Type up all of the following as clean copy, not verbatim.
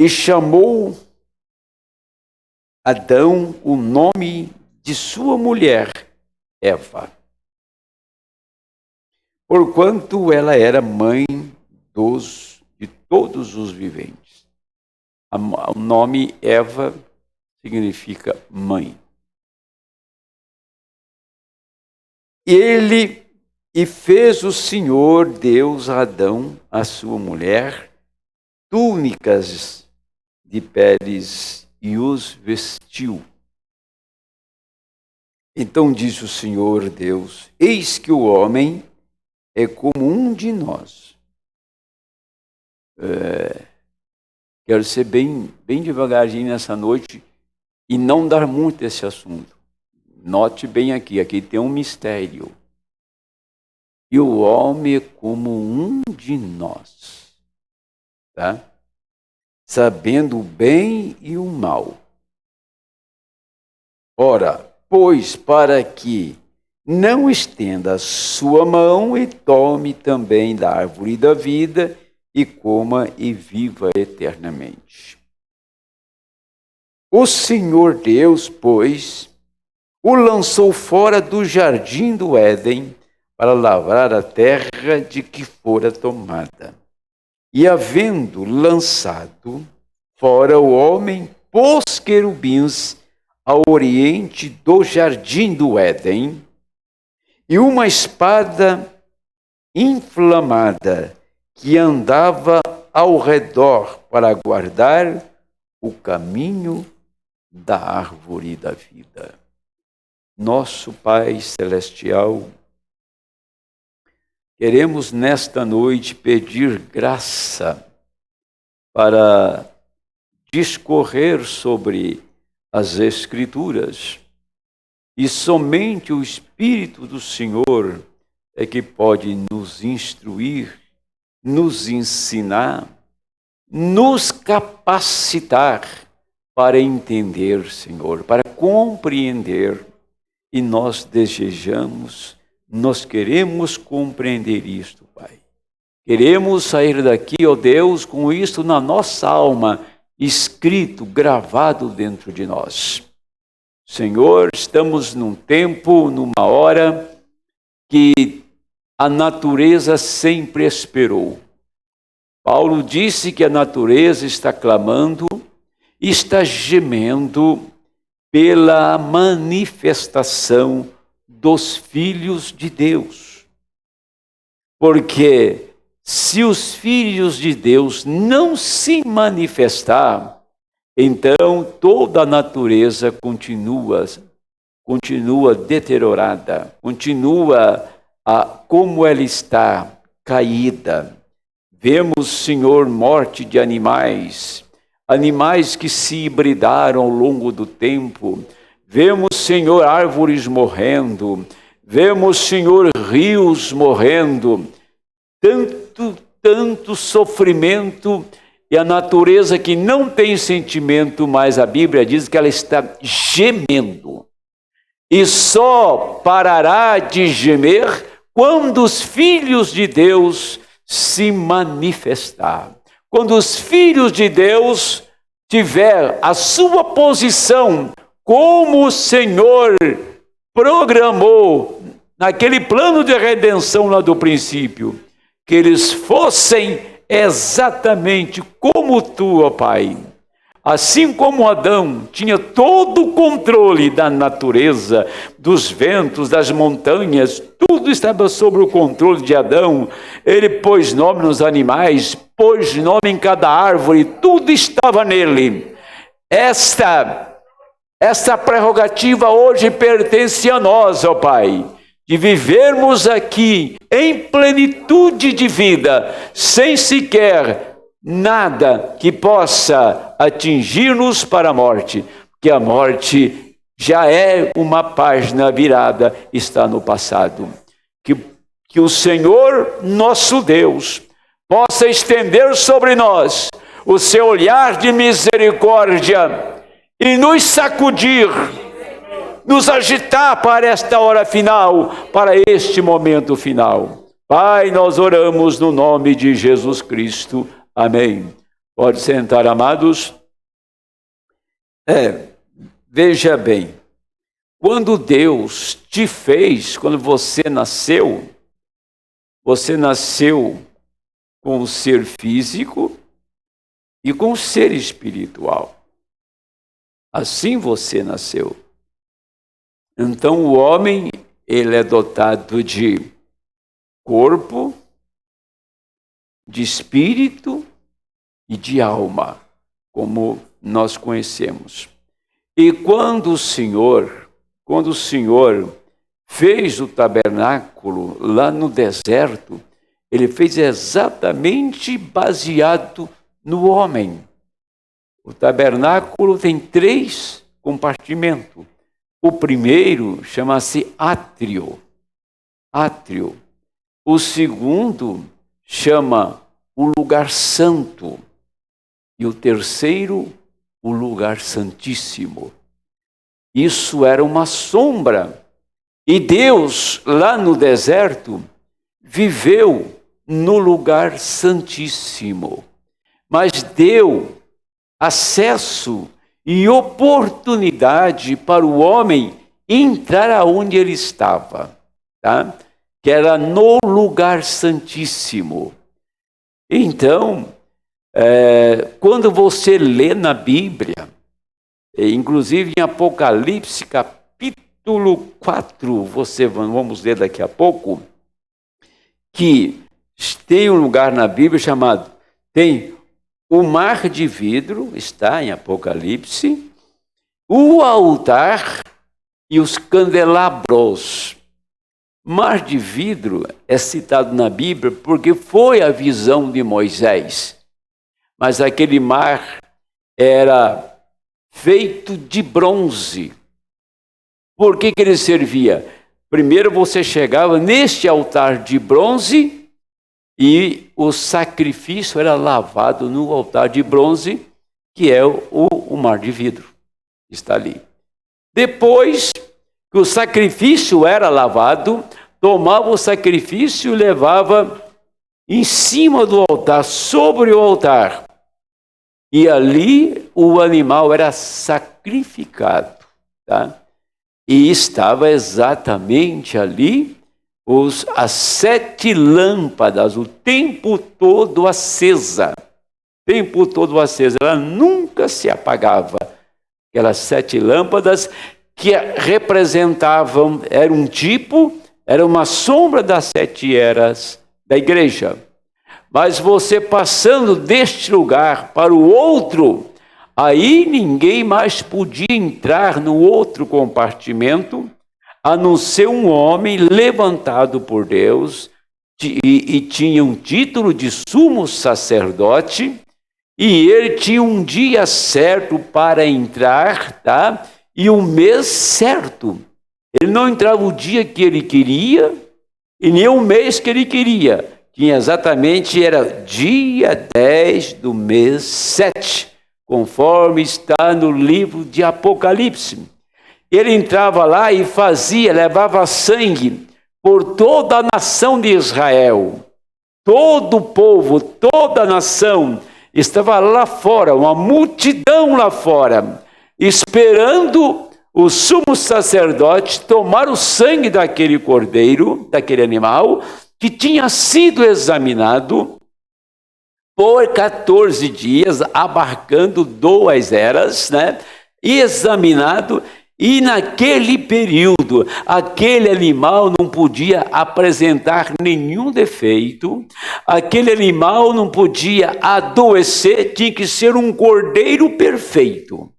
e chamou Adão o nome de sua mulher, Eva, porquanto ela era mãe de todos os viventes. O nome Eva significa mãe. E fez o Senhor Deus a Adão, a sua mulher, túnicas de peles e os vestiu. Então disse o Senhor Deus: eis que o homem é como um de nós. Quero ser bem devagarzinho nessa noite e não dar muito esse assunto. Note bem aqui tem um mistério. E o homem é como um de nós, tá? Sabendo o bem e o mal. Ora, pois para que não estenda a sua mão e tome também da árvore da vida e coma e viva eternamente. O Senhor Deus, pois, o lançou fora do jardim do Éden para lavrar a terra de que fora tomada. E havendo lançado fora o homem, pôs querubins ao oriente do jardim do Éden, e uma espada inflamada que andava ao redor para guardar o caminho da árvore da vida. Nosso Pai Celestial, queremos nesta noite pedir graça para discorrer sobre as Escrituras, e somente o Espírito do Senhor é que pode nos instruir, nos ensinar, nos capacitar para entender, Senhor, para compreender. E nós desejamos, nós queremos compreender isto, Pai. Queremos sair daqui, ó Deus, com isto na nossa alma, escrito, gravado dentro de nós. Senhor, estamos num tempo, numa hora que a natureza sempre esperou. Paulo disse que a natureza está clamando, está gemendo pela manifestação dos filhos de Deus. Porque se os filhos de Deus não se manifestar, então toda a natureza continua deteriorada, continua como ela está, caída. Vemos, Senhor, morte de animais que se hibridaram ao longo do tempo. Vemos, Senhor, árvores morrendo. Vemos, Senhor, rios morrendo. Tanto sofrimento, e a natureza que não tem sentimento, mas a Bíblia diz que ela está gemendo. E só parará de gemer quando os filhos de Deus se manifestar. Quando os filhos de Deus tiver a sua posição como o Senhor programou naquele plano de redenção lá do princípio, que eles fossem exatamente como tu, ó Pai. Assim como Adão tinha todo o controle da natureza, dos ventos, das montanhas, tudo estava sob o controle de Adão. Ele pôs nome nos animais, pôs nome em cada árvore, tudo estava nele. Esta prerrogativa hoje pertence a nós, ó Pai, de vivermos aqui em plenitude de vida, sem sequer nada que possa atingir-nos para a morte, porque a morte já é uma página virada, está no passado. Que o Senhor, nosso Deus, possa estender sobre nós o seu olhar de misericórdia e nos sacudir, nos agitar para esta hora final, para este momento final. Pai, nós oramos no nome de Jesus Cristo. Amém. Pode sentar, amados. Veja bem, quando Deus te fez, quando você nasceu com o ser físico e com o ser espiritual. Assim você nasceu. Então o homem, ele é dotado de corpo, de espírito e de alma, como nós conhecemos. E quando o Senhor fez o tabernáculo lá no deserto, ele fez exatamente baseado no homem. O tabernáculo tem 3 compartimentos. O primeiro chama-se átrio. O segundo chama o lugar santo. E o terceiro, o lugar santíssimo. Isso era uma sombra. E Deus, lá no deserto, viveu no lugar santíssimo. Mas deu acesso e oportunidade para o homem entrar aonde ele estava, tá? Que era no lugar santíssimo. Então, quando você lê na Bíblia, inclusive em Apocalipse, capítulo 4, vamos ler daqui a pouco, que tem um lugar na Bíblia chamado, tem o mar de vidro, está em Apocalipse, o altar e os candelabros. Mar de vidro é citado na Bíblia porque foi a visão de Moisés. Mas aquele mar era feito de bronze. Por que ele servia? Primeiro você chegava neste altar de bronze e o sacrifício era lavado no altar de bronze, que é o mar de vidro. Está ali. Depois que o sacrifício era lavado, tomava o sacrifício e levava em cima do altar, sobre o altar. E ali o animal era sacrificado, tá? E estava exatamente ali as 7 lâmpadas, o tempo todo acesa. Ela nunca se apagava. Aquelas 7 lâmpadas que representavam, era uma sombra das 7 eras da igreja. Mas você passando deste lugar para o outro, aí ninguém mais podia entrar no outro compartimento, a não ser um homem levantado por Deus, e tinha um título de sumo sacerdote, e ele tinha um dia certo para entrar, tá? E um mês certo. Ele não entrava o dia que ele queria, e nem o mês que ele queria. Tinha exatamente, era dia 10 do mês 7, conforme está no livro de Apocalipse. Ele entrava lá e levava sangue por toda a nação de Israel. Todo o povo, toda a nação estava lá fora, uma multidão lá fora, esperando o sumo sacerdote tomar o sangue daquele cordeiro, daquele animal, que tinha sido examinado por 14 dias, abarcando 2 eras, né? Examinado. E naquele período, aquele animal não podia apresentar nenhum defeito, aquele animal não podia adoecer, tinha que ser um cordeiro perfeito.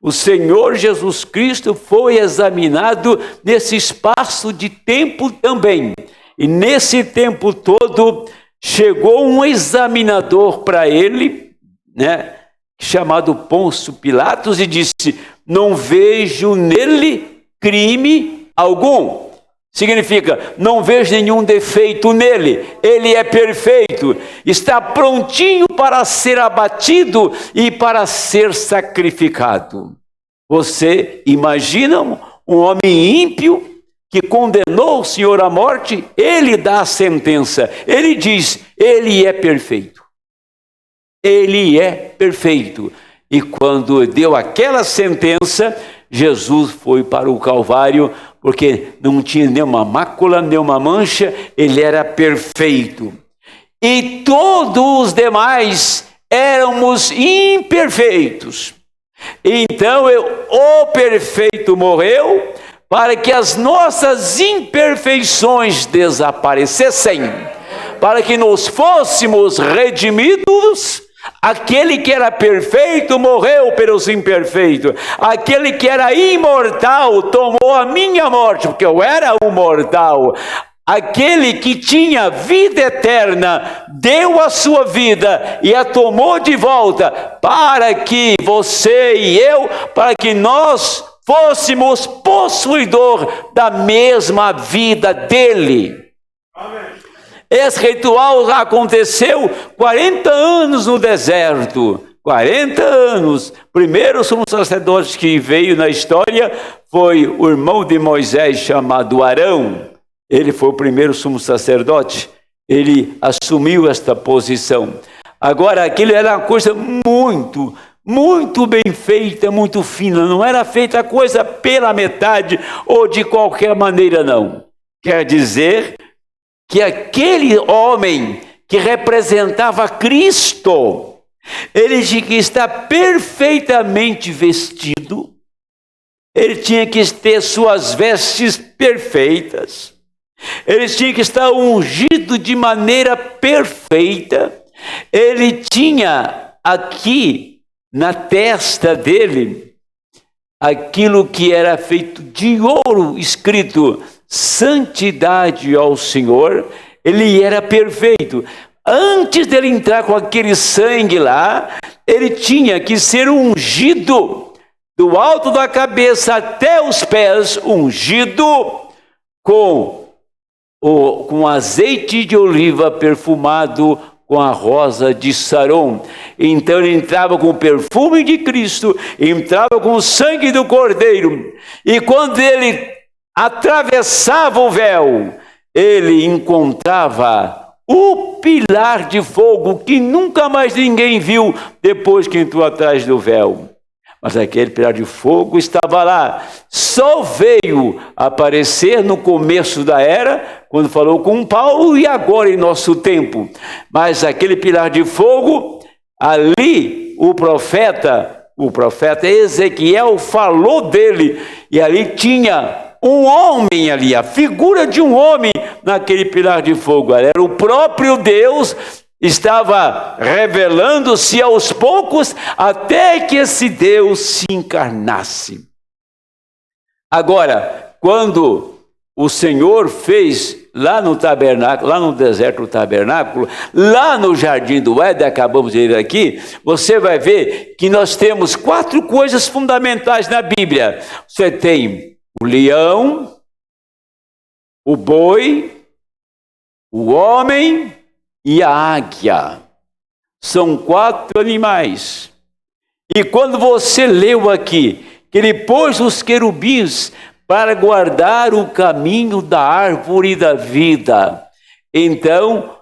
O Senhor Jesus Cristo foi examinado nesse espaço de tempo também. E nesse tempo todo, chegou um examinador para ele, né, chamado Pôncio Pilatos, e disse: não vejo nele crime algum. Significa, não vejo nenhum defeito nele, ele é perfeito, está prontinho para ser abatido e para ser sacrificado. Você imagina um homem ímpio que condenou o Senhor à morte? Ele dá a sentença, ele diz, ele é perfeito. Ele é perfeito. E quando deu aquela sentença, Jesus foi para o Calvário, porque não tinha nenhuma mácula, nenhuma mancha, ele era perfeito. E todos os demais éramos imperfeitos. Então o perfeito morreu para que as nossas imperfeições desaparecessem, para que nós fôssemos redimidos. Aquele que era perfeito morreu pelos imperfeitos. Aquele que era imortal tomou a minha morte, porque eu era um mortal. Aquele que tinha vida eterna deu a sua vida e a tomou de volta, para que você e eu, para que nós fôssemos possuidor da mesma vida dele. Amém. Esse ritual aconteceu 40 anos no deserto. 40 anos. Primeiro sumo sacerdote que veio na história foi o irmão de Moisés, chamado Arão. Ele foi o primeiro sumo sacerdote. Ele assumiu esta posição. Agora, aquilo era uma coisa muito bem feita, muito fina. Não era feita a coisa pela metade ou de qualquer maneira, não. Quer dizer que aquele homem que representava Cristo, ele tinha que estar perfeitamente vestido, ele tinha que ter suas vestes perfeitas, ele tinha que estar ungido de maneira perfeita, ele tinha aqui na testa dele aquilo que era feito de ouro, escrito santidade ao Senhor. Ele era perfeito. Antes dele entrar com aquele sangue lá, ele tinha que ser ungido do alto da cabeça até os pés, ungido com azeite de oliva perfumado com a rosa de Saron. Então ele entrava com o perfume de Cristo, entrava com o sangue do Cordeiro, e quando ele atravessava o véu, ele encontrava o pilar de fogo que nunca mais ninguém viu depois que entrou atrás do véu. Mas aquele pilar de fogo estava lá, só veio aparecer no começo da era, quando falou com Paulo, e agora em nosso tempo. Mas aquele pilar de fogo, ali o profeta Ezequiel falou dele, e ali tinha um homem ali, a figura de um homem naquele pilar de fogo. Era o próprio Deus, estava revelando-se aos poucos até que esse Deus se encarnasse. Agora, quando o Senhor fez lá no tabernáculo, lá no deserto do tabernáculo, lá no jardim do Éden, acabamos de ir aqui, você vai ver que nós temos 4 coisas fundamentais na Bíblia. Você tem o leão, o boi, o homem e a águia. São 4 animais. E quando você leu aqui que ele pôs os querubins para guardar o caminho da árvore da vida, então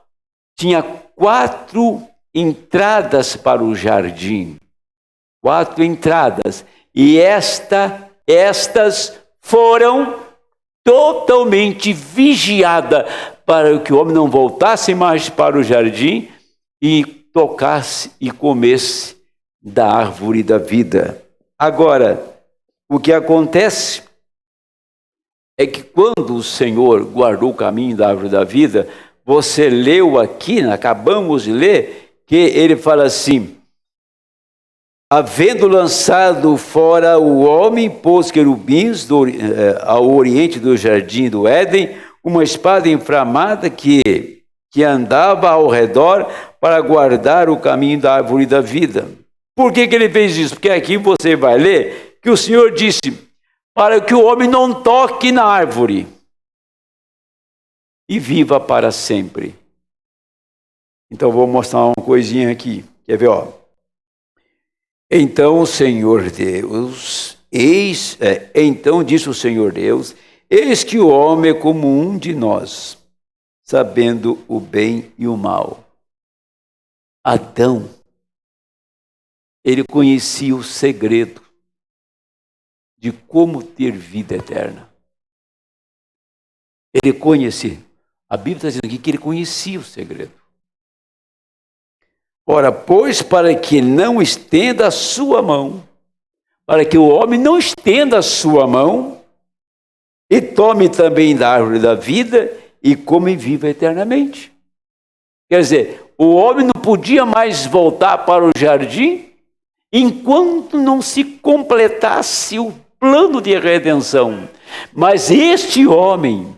tinha 4 entradas para o jardim. 4 entradas. E estas foram totalmente vigiadas para que o homem não voltasse mais para o jardim e tocasse e comesse da árvore da vida. Agora, o que acontece é que quando o Senhor guardou o caminho da árvore da vida, você leu aqui, acabamos de ler, que ele fala assim: havendo lançado fora o homem, pôs querubins ao oriente do jardim do Éden, uma espada inflamada que andava ao redor para guardar o caminho da árvore da vida. Por que ele fez isso? Porque aqui você vai ler que o Senhor disse para que o homem não toque na árvore e viva para sempre. Então vou mostrar uma coisinha aqui. Quer ver, ó? Então o Senhor Deus, então disse o Senhor Deus: eis que o homem é como um de nós, sabendo o bem e o mal. Adão ele conhecia o segredo de como ter vida eterna. Ele conhecia. A Bíblia está dizendo aqui que ele conhecia o segredo. Ora, pois, para que não estenda a sua mão, para que o homem não estenda a sua mão, e tome também da árvore da vida, e come e viva eternamente. Quer dizer, o homem não podia mais voltar para o jardim, enquanto não se completasse o plano de redenção. Mas este homem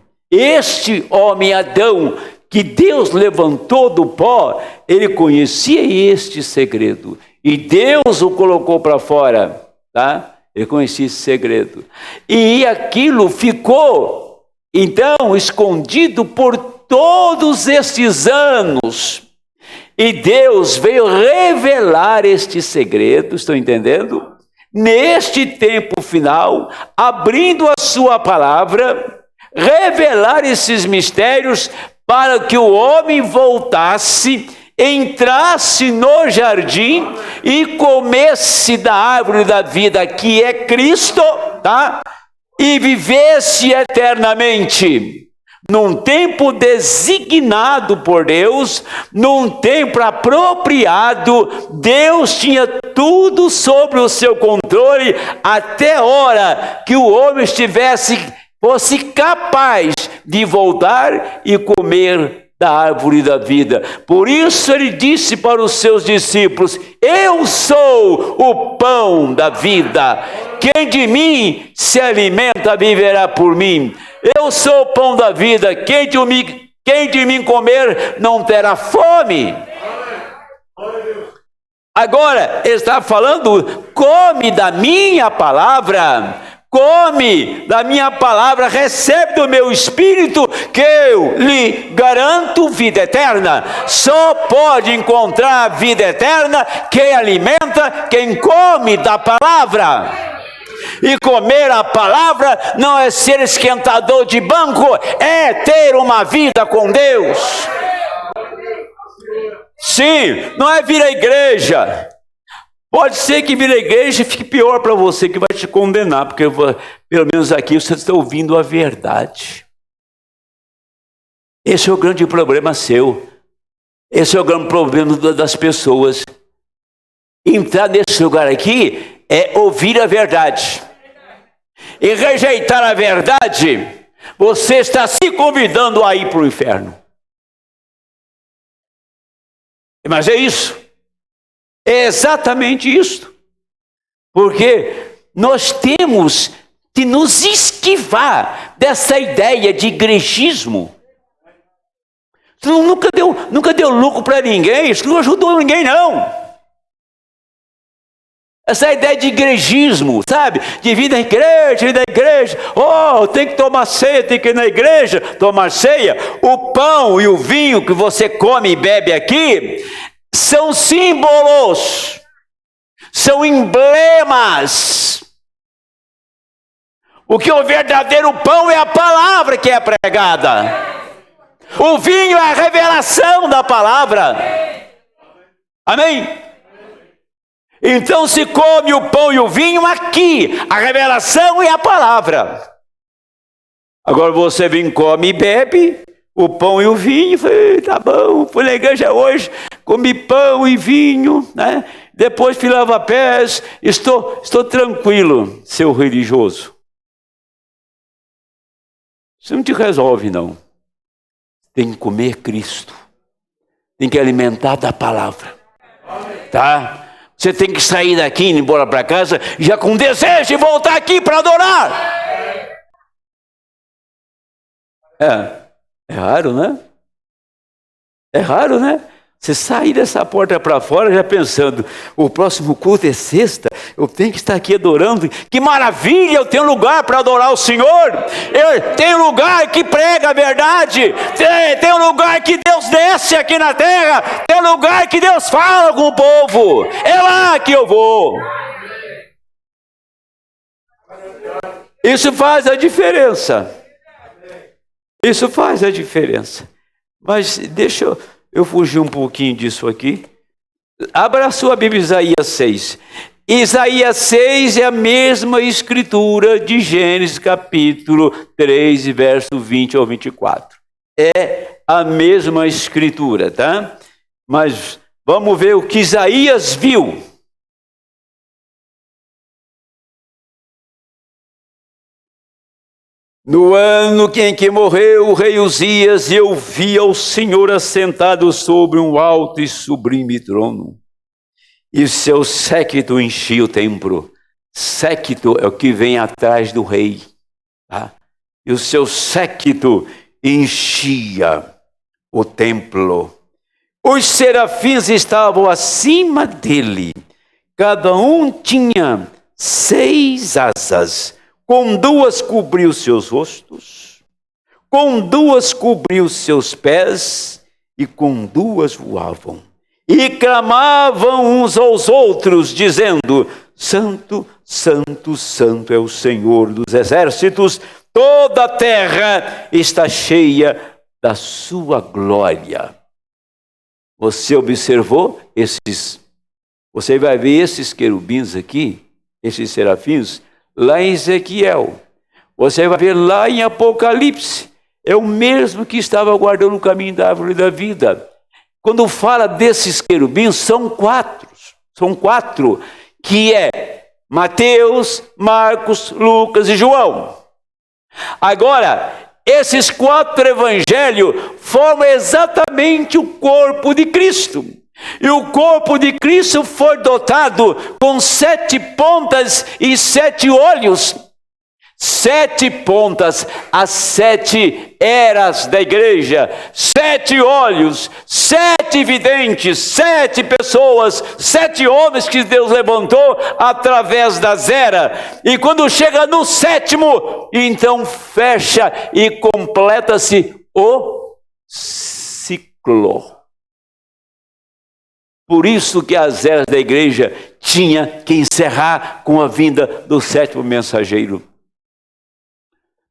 Adão, que Deus levantou do pó, ele conhecia este segredo. E Deus o colocou para fora, tá? Ele conhecia esse segredo. E aquilo ficou, então, escondido por todos estes anos. E Deus veio revelar este segredo, estão entendendo? Neste tempo final, abrindo a sua palavra, revelar esses mistérios para que o homem voltasse, entrasse no jardim e comesse da árvore da vida, que é Cristo, tá? E vivesse eternamente. Num tempo designado por Deus, num tempo apropriado, Deus tinha tudo sobre o seu controle, até a hora que o homem fosse capaz de voltar e comer da árvore da vida. Por isso ele disse para os seus discípulos: eu sou o pão da vida. Quem de mim se alimenta viverá por mim. Eu sou o pão da vida. Quem de mim comer não terá fome. Agora ele está falando: come da minha palavra. Come da minha palavra, recebe do meu espírito, que eu lhe garanto vida eterna. Só pode encontrar vida eterna quem alimenta, quem come da palavra. E comer a palavra não é ser esquentador de banco, é ter uma vida com Deus. Sim, não é vir à igreja. Pode ser que vir à igreja e fique pior para você, que vai te condenar, porque pelo menos aqui você está ouvindo a verdade. Esse é o grande problema seu. Esse é o grande problema das pessoas. Entrar nesse lugar aqui é ouvir a verdade. E rejeitar a verdade, você está se convidando a ir para o inferno. Mas é isso. É exatamente isso. Porque nós temos de nos esquivar dessa ideia de igrejismo. Isso nunca deu lucro para ninguém, isso não ajudou ninguém, não. Essa ideia de igrejismo, sabe? De vir na igreja, tem que tomar ceia, tem que ir na igreja tomar ceia. O pão e o vinho que você come e bebe aqui são símbolos, são emblemas. O que é o verdadeiro pão é a palavra que é pregada. O vinho é a revelação da palavra. Amém? Então se come o pão e o vinho aqui, a revelação e a palavra. Agora você vem, come e bebe o pão e o vinho. Tá bom, fui na igreja hoje, comi pão e vinho, né? Depois fui lavar pés, estou tranquilo, seu religioso. Isso não te resolve, não. Tem que comer Cristo, tem que alimentar da palavra, tá? Você tem que sair daqui, ir embora para casa, já com desejo de voltar aqui para adorar. É raro, né? É raro, né? Você sair dessa porta para fora já pensando: o próximo culto é sexta, eu tenho que estar aqui adorando. Que maravilha, eu tenho lugar para adorar o Senhor. Eu tenho lugar que prega a verdade. Tem lugar que Deus desce aqui na terra. Tem lugar que Deus fala com o povo. É lá que eu vou. Isso faz a diferença. Isso faz a diferença. Mas deixa eu fugir um pouquinho disso aqui, Abra a sua Bíblia, Isaías 6. Isaías 6 é a mesma escritura de Gênesis capítulo 3, verso 20 ao 24. É a mesma escritura, tá? Mas vamos ver o que Isaías viu. No ano em que morreu o rei Uzias, eu vi ao Senhor assentado sobre um alto e sublime trono, e seu séquito enchia o templo. Séquito é o que vem atrás do rei, tá? E o seu séquito enchia o templo. Os serafins estavam acima dele, cada um tinha 6 asas. Com 2 cobriu seus rostos, com 2 cobriu seus pés, e com 2 voavam. E clamavam uns aos outros, dizendo: Santo, Santo, Santo é o Senhor dos exércitos, toda a terra está cheia da sua glória. Você observou esses? Você vai ver esses querubins aqui, esses serafins, lá em Ezequiel. Você vai ver lá em Apocalipse. É o mesmo que estava guardando o caminho da árvore da vida. Quando fala desses querubins, são 4. São 4, que é Mateus, Marcos, Lucas e João. Agora, esses 4 evangelhos formam exatamente o corpo de Cristo. E o corpo de Cristo foi dotado com 7 pontas e 7 olhos. 7 pontas, as 7 eras da igreja. 7 olhos, 7 videntes, 7 pessoas, 7 homens que Deus levantou através das eras. E quando chega no 7º, então fecha e completa-se o ciclo. Por isso que as eras da igreja tinha que encerrar com a vinda do 7º mensageiro.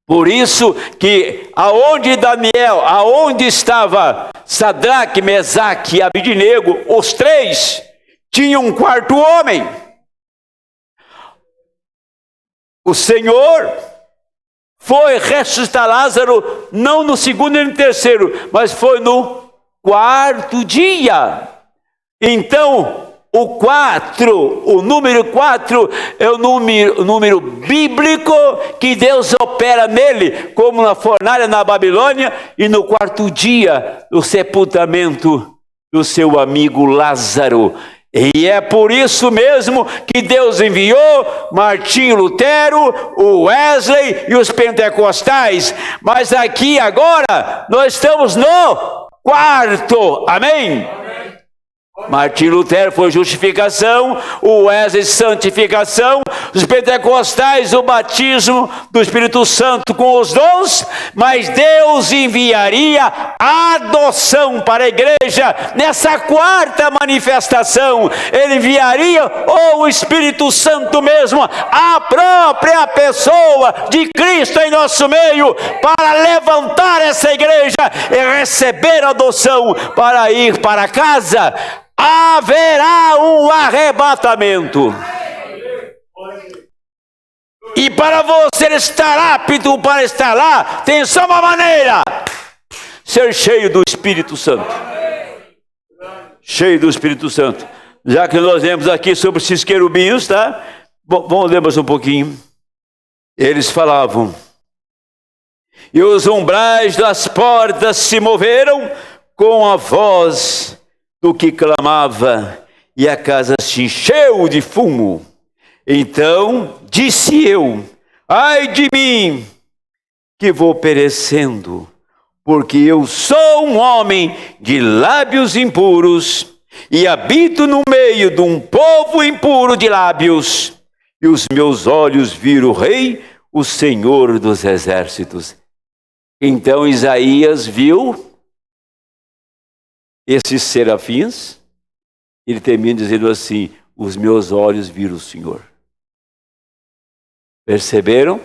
Por isso que aonde estava Sadraque, Mesaque e Abidnego, os 3 tinham um 4º homem. O Senhor foi ressuscitar Lázaro não no 2º nem no 3º, mas foi no 4º dia. Então, o número 4 é o número bíblico que Deus opera nele, como na fornalha na Babilônia, e no 4º dia, o sepultamento do seu amigo Lázaro. E é por isso mesmo que Deus enviou Martinho Lutero, o Wesley e os pentecostais. Mas aqui agora, nós estamos no 4º, amém? Martinho Lutero foi justificação, o Wesley santificação, os pentecostais o batismo do Espírito Santo com os dons, mas Deus enviaria a adoção para a igreja nessa 4ª manifestação. Ele enviaria o Espírito Santo mesmo, a própria pessoa de Cristo em nosso meio, para levantar essa igreja e receber a adoção para ir para casa. Haverá um arrebatamento. E para você estar apto para estar lá, tem só uma maneira: ser cheio do Espírito Santo. Cheio do Espírito Santo. Já que nós lemos aqui sobre esses querubins, tá? Bom, vamos ler mais um pouquinho. Eles falavam, e os umbrais das portas se moveram com a voz do que clamava, e a casa se encheu de fumo. Então disse eu: ai de mim, que vou perecendo, porque eu sou um homem de lábios impuros, e habito no meio de um povo impuro de lábios, e os meus olhos viram o Rei, o Senhor dos exércitos. Então Isaías viu esses serafins. Ele termina dizendo assim: os meus olhos viram o Senhor. Perceberam?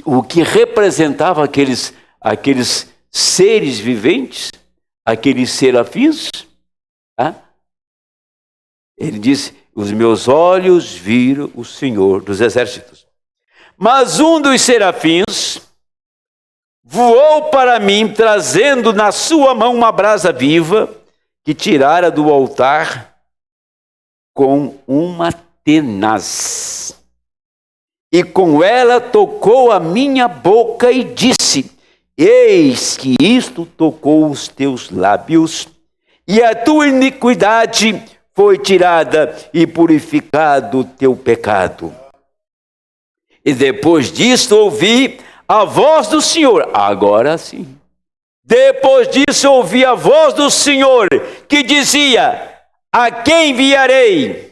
O que representava aqueles seres viventes, aqueles serafins, tá? Ele disse: os meus olhos viram o Senhor dos exércitos. Mas um dos serafins voou para mim, trazendo na sua mão uma brasa viva que tirara do altar com uma tenaz. E com ela tocou a minha boca e disse: eis que isto tocou os teus lábios, e a tua iniquidade foi tirada e purificado o teu pecado. E depois disto ouvi a voz do Senhor. Agora sim. Depois disso ouvi a voz do Senhor que dizia: a quem enviarei?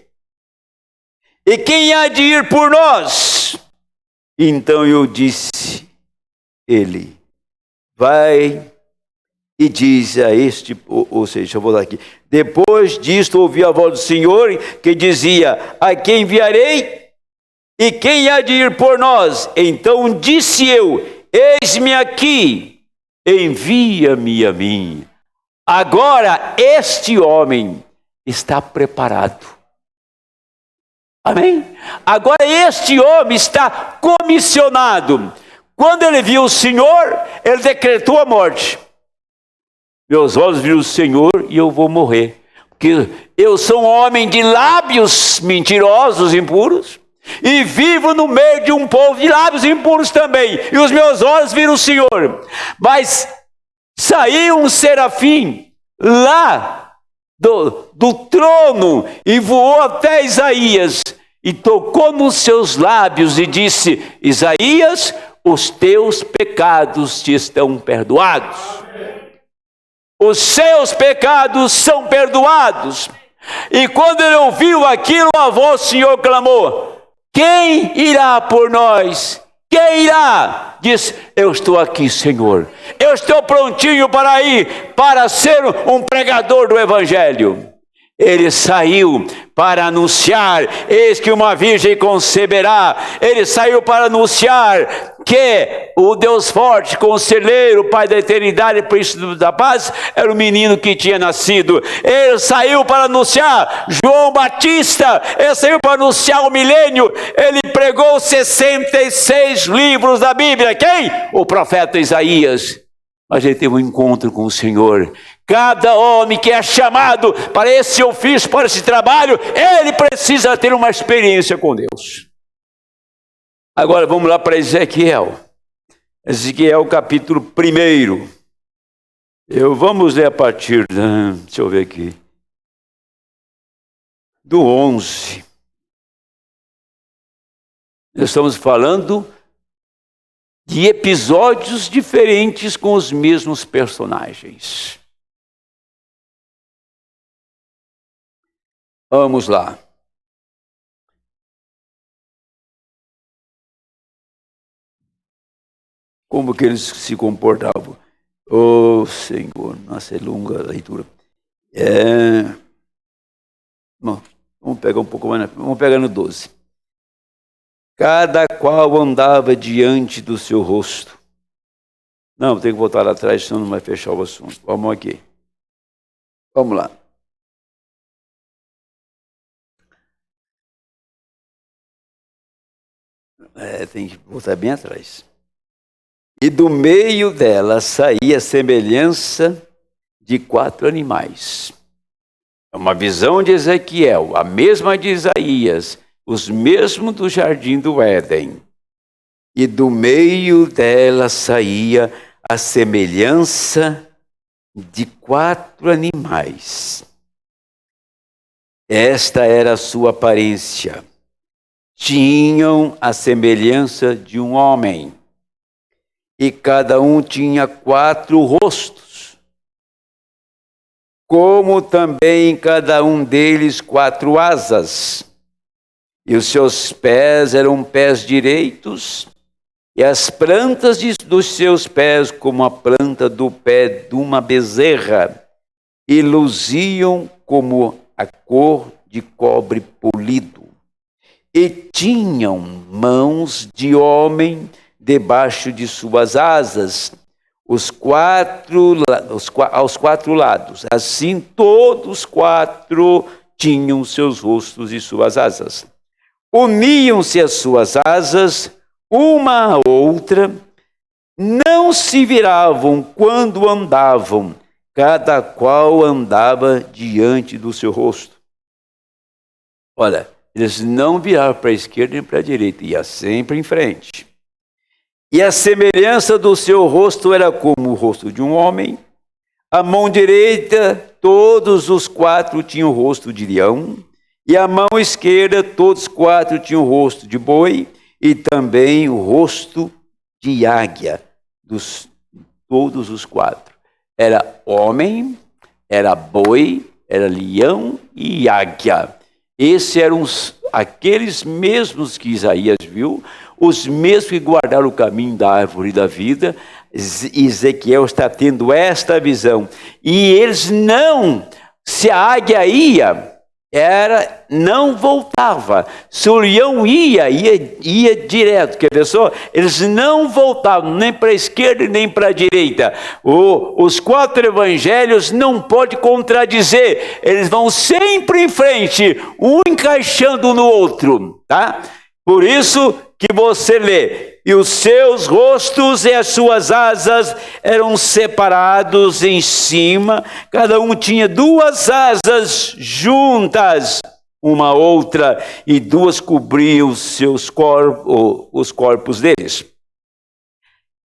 E quem há de ir por nós? Então eu disse: ele vai e diz a este, ou seja, eu vou dar aqui. Depois disto ouvi a voz do Senhor que dizia: a quem enviarei? E quem há de ir por nós? Então disse eu: eis-me aqui, envia-me a mim. Agora este homem está preparado. Amém? Agora este homem está comissionado. Quando ele viu o Senhor, ele decretou a morte. Meus olhos viram o Senhor e eu vou morrer. Porque eu sou um homem de lábios mentirosos, impuros. E vivo no meio de um povo de lábios impuros também. E os meus olhos viram o Senhor. Mas saiu um serafim lá do trono e voou até Isaías. E tocou nos seus lábios e disse: Isaías, os teus pecados te estão perdoados. Os seus pecados são perdoados. E quando ele ouviu aquilo, a voz do Senhor clamou: quem irá por nós? Quem irá? Diz: eu estou aqui, Senhor. Eu estou prontinho para ir, para ser um pregador do Evangelho. Ele saiu para anunciar: eis que uma virgem conceberá. Ele saiu para anunciar que o Deus forte, conselheiro, Pai da eternidade, príncipe da paz, era o menino que tinha nascido. Ele saiu para anunciar João Batista. Ele saiu para anunciar o milênio. Ele pregou 66 livros da Bíblia. Quem? O profeta Isaías. Mas ele teve um encontro com o Senhor. Cada homem que é chamado para esse ofício, para esse trabalho, ele precisa ter uma experiência com Deus. Agora vamos lá para Ezequiel. Ezequiel capítulo 1. Vamos ler a partir, deixa eu ver aqui, do 11. Nós estamos falando de episódios diferentes com os mesmos personagens. Vamos lá. Como que eles se comportavam? Oh, Senhor, nossa, é longa a leitura. Bom, vamos pegar um pouco mais, vamos pegar no 12. Cada qual andava diante do seu rosto. Não, tem que voltar lá atrás, senão não vai fechar o assunto. Vamos aqui. Vamos lá. Tem que voltar bem atrás. E do meio dela saía a semelhança de 4 animais. É uma visão de Ezequiel, a mesma de Isaías, os mesmos do jardim do Éden. E do meio dela saía a semelhança de 4 animais. Esta era a sua aparência. Tinham a semelhança de um homem. E cada um tinha 4 rostos. Como também cada um deles 4 asas. E os seus pés eram pés direitos, e as plantas dos seus pés como a planta do pé de uma bezerra, e luziam como a cor de cobre polido. E tinham mãos de homem debaixo de suas asas, aos quatro lados. Assim todos quatro tinham seus rostos e suas asas. Uniam-se as suas asas uma à outra, não se viravam quando andavam, cada qual andava diante do seu rosto. Olha, eles não viravam para a esquerda nem para a direita, ia sempre em frente. E a semelhança do seu rosto era como o rosto de um homem. A mão direita, todos os quatro tinham o rosto de leão. E a mão esquerda, todos os quatro tinham o rosto de boi. E também o rosto de águia, todos os quatro. Era homem, era boi, era leão e águia. Esses eram aqueles mesmos que Isaías viu, os mesmos que guardaram o caminho da árvore da vida. Ezequiel está tendo esta visão. E eles não, se a águia ia, não voltava. Se o leão ia direto. Quer ver só? Eles não voltavam nem para a esquerda nem para a direita. Os quatro evangelhos não podem contradizer. Eles vão sempre em frente, um encaixando no outro, tá? Por isso que você lê, e os seus rostos e as suas asas eram separados em cima, cada um tinha duas asas juntas, uma à outra, e duas cobriam os corpos deles.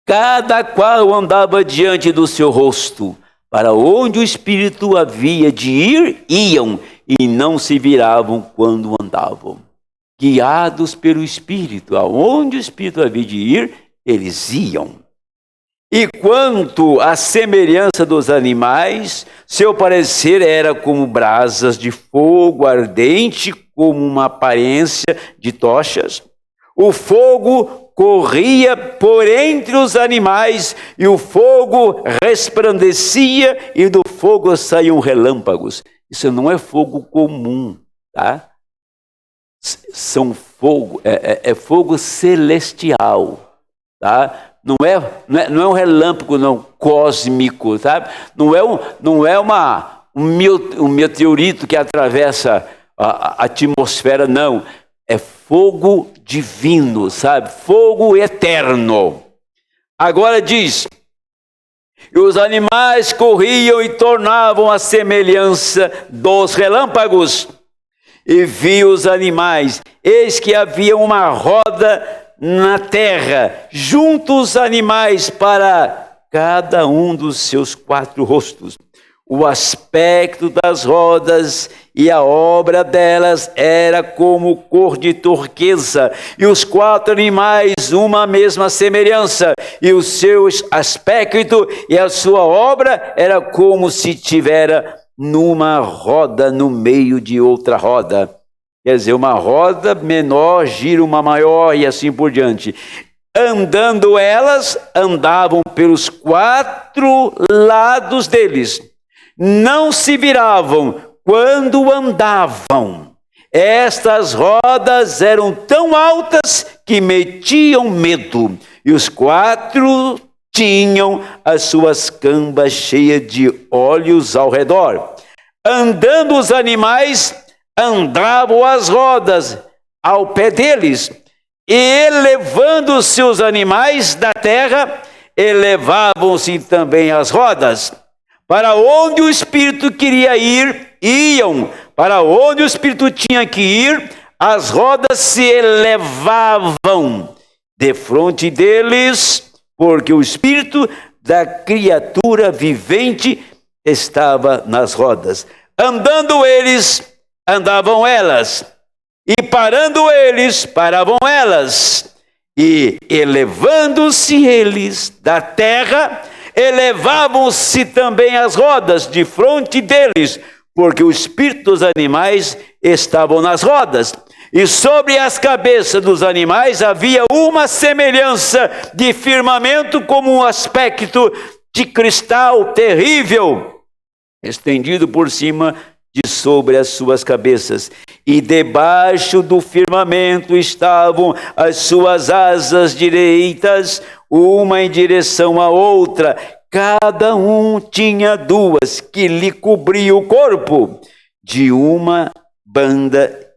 Cada qual andava diante do seu rosto, para onde o Espírito havia de ir, iam, e não se viravam quando andavam. Guiados pelo Espírito, aonde o Espírito havia de ir, eles iam. E quanto à semelhança dos animais, seu parecer era como brasas de fogo ardente, como uma aparência de tochas. O fogo corria por entre os animais, e o fogo resplandecia, e do fogo saíam relâmpagos. Isso não é fogo comum, tá? São fogo, é fogo celestial, tá? Não é um relâmpago não cósmico, sabe? Não é um meteorito que atravessa a atmosfera, não. É fogo divino, sabe? Fogo eterno. Agora diz: e os animais corriam e tornavam a semelhança dos relâmpagos. E vi os animais, eis que havia uma roda na terra, junto os animais para cada um dos seus quatro rostos. O aspecto das rodas e a obra delas era como cor de turquesa, e os quatro animais uma mesma semelhança, e o seu aspecto e a sua obra era como se tivera numa roda no meio de outra roda. Quer dizer, uma roda menor gira uma maior e assim por diante. Andando elas, andavam pelos quatro lados deles. Não se viravam quando andavam. Estas rodas eram tão altas que metiam medo. E os quatro tinham as suas cambas cheias de olhos ao redor. Andando os animais, andavam as rodas ao pé deles, e elevando-se os animais da terra, elevavam-se também as rodas. Para onde o Espírito queria ir, iam. Para onde o Espírito tinha que ir, as rodas se elevavam defronte deles, porque o Espírito da criatura vivente estava nas rodas. Andando eles, andavam elas, e parando eles, paravam elas, e elevando-se eles da terra, elevavam-se também as rodas de frente deles, porque o espírito dos animais estavam nas rodas. E sobre as cabeças dos animais havia uma semelhança de firmamento, como um aspecto de cristal terrível, estendido por cima de sobre as suas cabeças. E debaixo do firmamento estavam as suas asas direitas, uma em direção à outra. Cada um tinha duas que lhe cobriam o corpo de uma banda,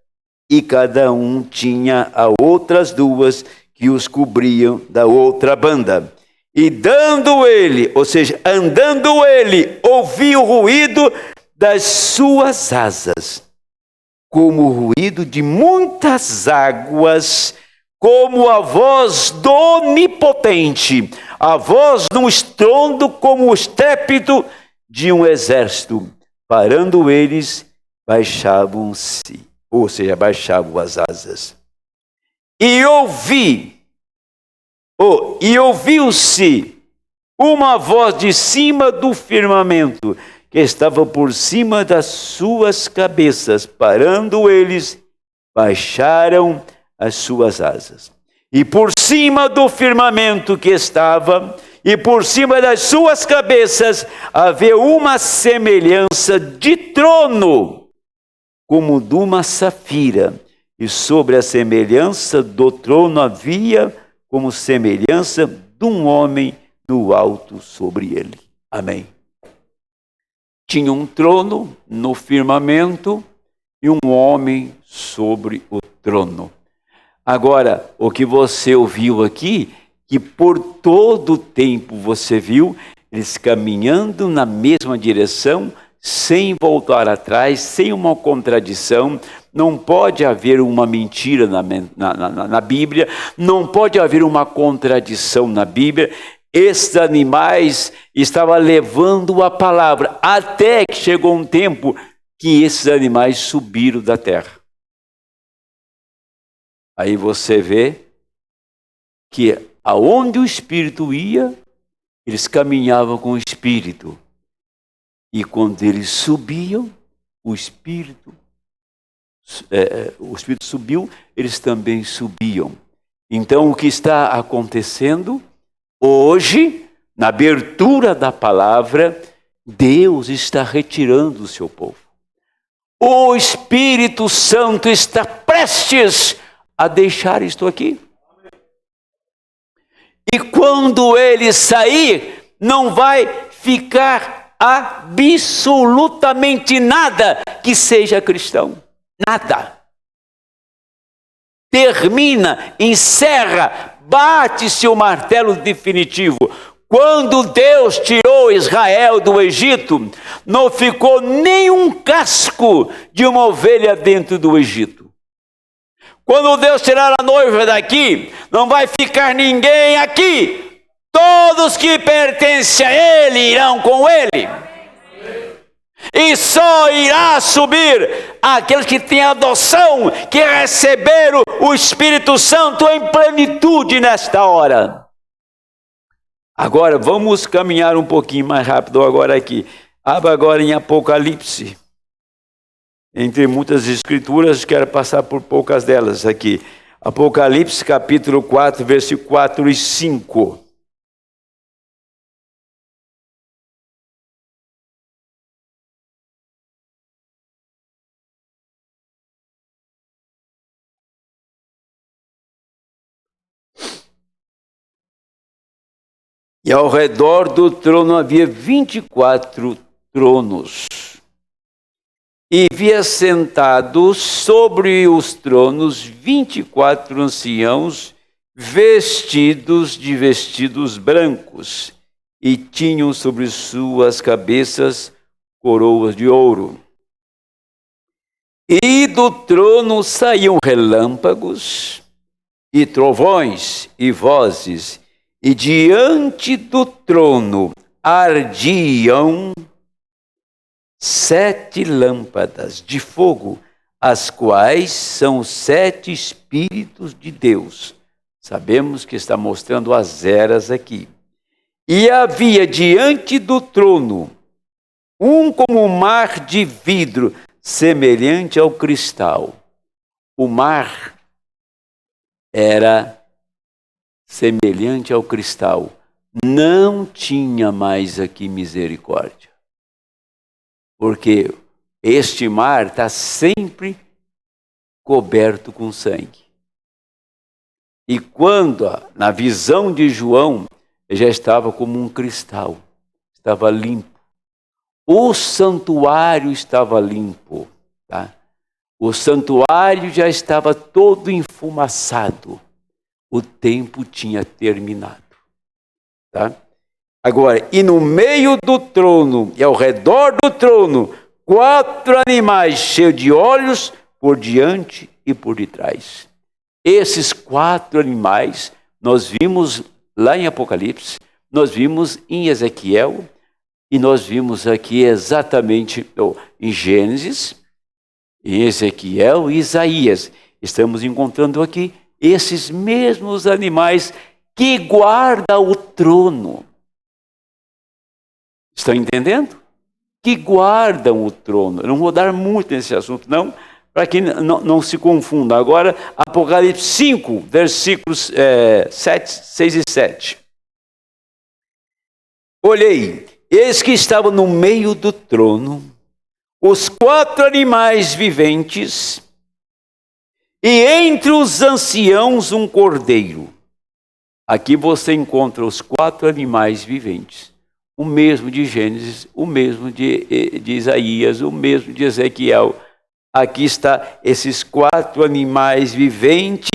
e cada um tinha as outras duas que os cobriam da outra banda. E dando ele, ou seja, andando ele, ouvia o ruído das suas asas, como o ruído de muitas águas, como a voz do Onipotente, a voz de um estrondo como o estrépito de um exército. Parando eles, baixavam-se, ou seja, baixavam as asas. E ouviu-se uma voz de cima do firmamento, que estava por cima das suas cabeças. Parando eles, baixaram as suas asas. E por cima do firmamento que estava, e por cima das suas cabeças, havia uma semelhança de trono, como de uma safira. E sobre a semelhança do trono havia como semelhança de um homem do alto sobre ele. Amém. Tinha um trono no firmamento e um homem sobre o trono. Agora, o que você ouviu aqui, que por todo o tempo você viu eles caminhando na mesma direção, sem voltar atrás, sem uma contradição. Não pode haver uma mentira na Bíblia, não pode haver uma contradição na Bíblia. Esses animais estavam levando a palavra, até que chegou um tempo que esses animais subiram da terra. Aí você vê que aonde o Espírito ia, eles caminhavam com o Espírito. E quando eles subiam, o Espírito subiu, eles também subiam. Então, o que está acontecendo hoje, na abertura da palavra, Deus está retirando o seu povo. O Espírito Santo está prestes a deixar isto aqui. E quando ele sair, não vai ficar absolutamente nada que seja cristão. Nada. Termina, encerra, bate-se o martelo definitivo. Quando Deus tirou Israel do Egito, não ficou nenhum casco de uma ovelha dentro do Egito. Quando Deus tirar a noiva daqui, não vai ficar ninguém aqui. Todos que pertencem a Ele irão com Ele. E só irá subir aqueles que têm adoção, que receberam o Espírito Santo em plenitude nesta hora. Agora vamos caminhar um pouquinho mais rápido agora aqui. Abra agora em Apocalipse. Entre muitas escrituras, quero passar por poucas delas aqui. Apocalipse capítulo 4, versículo 4 e 5. E ao redor do trono havia 24 tronos. E havia sentados sobre os tronos 24 anciãos, vestidos de vestidos brancos, e tinham sobre suas cabeças coroas de ouro. E do trono saíam relâmpagos, e trovões, e vozes, e diante do trono ardiam 7 lâmpadas de fogo, as quais são os 7 Espíritos de Deus. Sabemos que está mostrando as eras aqui. E havia diante do trono como um mar de vidro, semelhante ao cristal. O mar era semelhante ao cristal. Não tinha mais aqui misericórdia. Porque este mar está sempre coberto com sangue. E quando, na visão de João, já estava como um cristal, estava limpo. O santuário estava limpo, tá? O santuário já estava todo enfumaçado. O tempo tinha terminado, tá? Agora, e no meio do trono, e ao redor do trono, 4 animais cheios de olhos por diante e por detrás. Esses 4 animais, nós vimos lá em Apocalipse, nós vimos em Ezequiel, e nós vimos aqui exatamente em Gênesis, em Ezequiel e Isaías. Estamos encontrando aqui esses mesmos animais que guardam o trono. Estão entendendo? Que guardam o trono. Eu não vou dar muito nesse assunto, não, para que não se confunda. Agora, Apocalipse 5, versículos 6 e 7. Olhei, eis que estavam no meio do trono os 4 animais viventes, e entre os anciãos um cordeiro. Aqui você encontra os 4 animais viventes. O mesmo de Gênesis, o mesmo de Isaías, o mesmo de Ezequiel. Aqui está esses 4 animais viventes.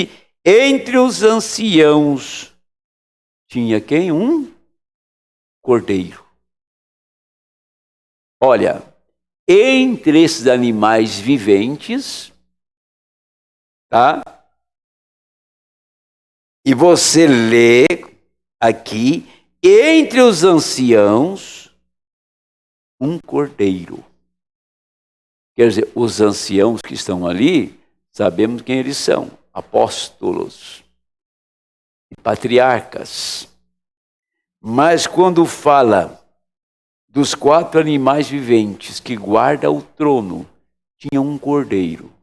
Entre os anciãos tinha quem? Um cordeiro. Olha, entre esses animais viventes, tá? E você lê aqui, entre os anciãos, um cordeiro. Quer dizer, os anciãos que estão ali, sabemos quem eles são: apóstolos e patriarcas. Mas quando fala dos 4 animais viventes que guardam o trono, tinha um cordeiro.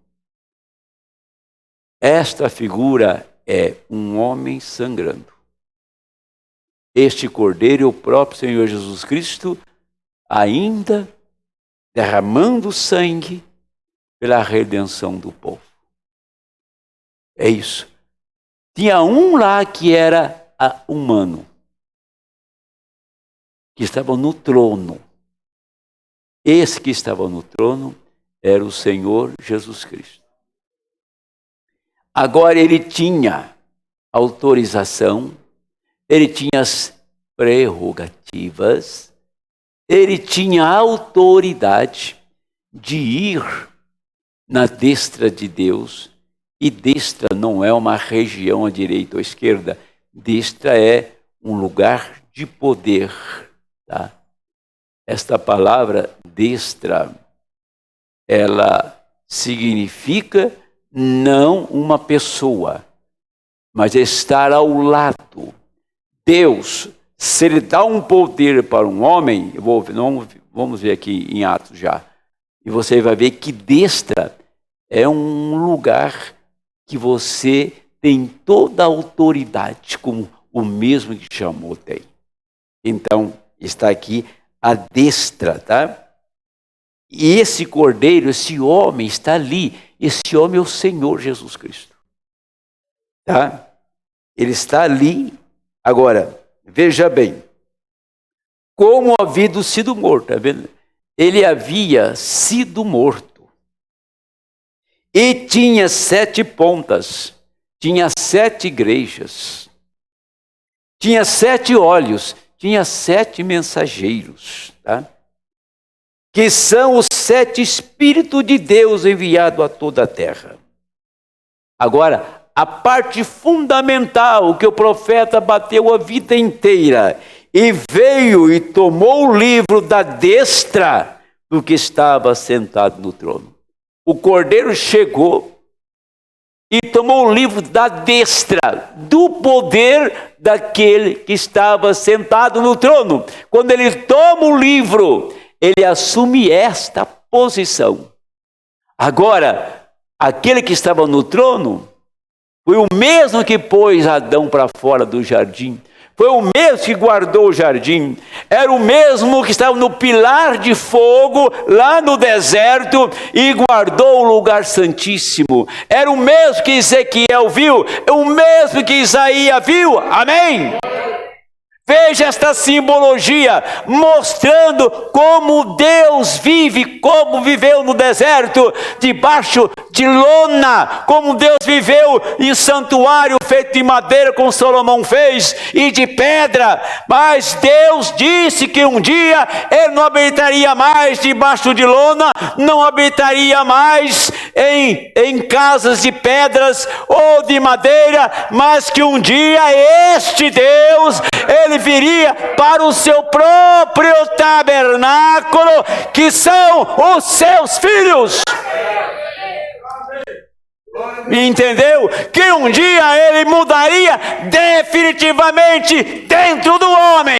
Esta figura é um homem sangrando. Este cordeiro é o próprio Senhor Jesus Cristo, ainda derramando sangue pela redenção do povo. É isso. Tinha um lá que era humano, que estava no trono. Esse que estava no trono era o Senhor Jesus Cristo. Agora ele tinha autorização, ele tinha as prerrogativas, ele tinha autoridade de ir na destra de Deus. E destra não é uma região à direita ou à esquerda. Destra é um lugar de poder. Tá? Esta palavra destra, ela significa não uma pessoa, mas estar ao lado. Deus, se ele dá um poder para um homem, vamos ver aqui em Atos já, e você vai ver que destra é um lugar que você tem toda a autoridade, como o mesmo que chamou tem. Então, está aqui a destra, tá? E esse cordeiro, esse homem está ali. Esse homem é o Senhor Jesus Cristo. Tá? Ele está ali. Agora, veja bem. Como havia sido morto, tá vendo? Ele havia sido morto. E tinha 7 pontas. Tinha 7 igrejas. Tinha 7 olhos. Tinha 7 mensageiros, tá? Que são os 7 Espíritos de Deus enviados a toda a terra. Agora, a parte fundamental que o profeta bateu a vida inteira, e veio e tomou o livro da destra do que estava sentado no trono. O cordeiro chegou e tomou o livro da destra, do poder daquele que estava sentado no trono. Quando ele toma o livro, ele assume esta posição. Agora, aquele que estava no trono foi o mesmo que pôs Adão para fora do jardim. Foi o mesmo que guardou o jardim. Era o mesmo que estava no pilar de fogo lá no deserto e guardou o lugar santíssimo. Era o mesmo que Ezequiel viu, o mesmo que Isaías viu. Amém? Veja esta simbologia, mostrando como Deus vive, como viveu no deserto, debaixo de lona, como Deus viveu em santuário feito de madeira, como Salomão fez, e de pedra. Mas Deus disse que um dia Ele não habitaria mais debaixo de lona, não habitaria mais em casas de pedras ou de madeira, mas que um dia este Deus, Ele viria para o seu próprio tabernáculo, que são os seus filhos. Entendeu? Que um dia Ele mudaria definitivamente dentro do homem,